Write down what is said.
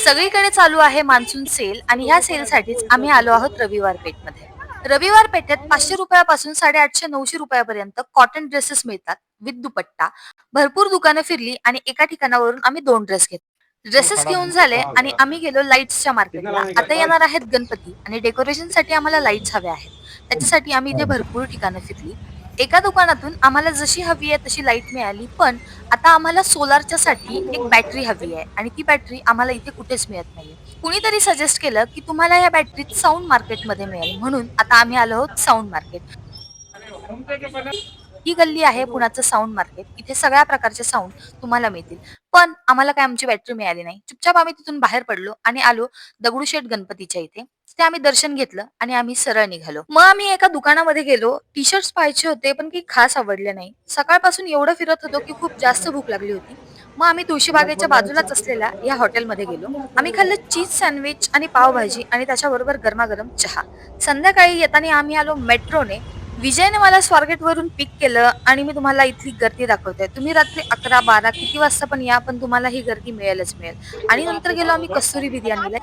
सगळीकडे चालू आहे मान्सून सेल आणि ह्या सेलसाठीच आम्ही आलो आहोत रविवार पेठमध्ये. रविवार पेठेत ₹500 ₹850-900 पर्यंत कॉटन ड्रेसेस मिळतात विथ दुपट्टा. भरपूर दुकानं फिरली आणि एका ठिकाणावरून आम्ही 2 ड्रेस घेतले. ड्रेसेस घेऊन झाले आणि आम्ही गेलो लाईट्सच्या मार्केटला. आता येणार आहेत गणपती आणि डेकोरेशनसाठी आम्हाला लाईट्स हव्या आहेत. त्याच्यासाठी आम्ही इथे भरपूर ठिकाणं फिरली. एका दुकानातून आम्हाला जशी हवी आहे तशी लाईट मिळाली, पण आता आम्हाला सोलारच्या साठी एक बॅटरी हवी आहे आणि ती बॅटरी आम्हाला इथे कुठेच मिळत नाहीये. कुणीतरी सजेस्ट केलं, की तुम्हाला या बॅटरीत साउंड मार्केटमध्ये मिळेल. म्हणून आता आम्ही आलो आहोत साउंड मार्केट. ही गल्ली आहे पुण्याचं साउंड मार्केट. इथे सगळ्या प्रकारचे साउंड तुम्हाला मिळतील. पण आम्हाला काय आमची बॅटरी मिळाली नाही. चुपचाप आम्ही तिथून बाहेर पडलो आणि आलो दगडूशेठ गणपतीच्या इथे. तिथे आम्ही दर्शन घेतलं आणि आम्ही सरळ निघालो. मग आम्ही एका दुकानामध्ये गेलो. टी-शर्ट्स पाहायचे होते, पण काही खास आवडले नाही. सकाळपासून एवढं फिरत होतो, की खूप जास्त भूक लागली होती. मग आम्ही तुळशीबागेच्या बाजूलाच असलेल्या या हॉटेलमध्ये गेलो. आम्ही खाल्लं चीज सँडविच आणि पावभाजी आणि त्याच्याबरोबर गरमागरम चहा. संध्याकाळी येताना आम्ही आलो मेट्रोने. विजयने मला स्वारगेटवरून पिक केलं आणि मी तुम्हाला इथली गर्दी दाखवते. तुम्ही रात्री 11-12 किती वाजता पण या, पण तुम्हाला ही गर्दी मिळेलच मिळेल. आणि नंतर गेलो आम्ही कस्तुरी बिर्याणीला.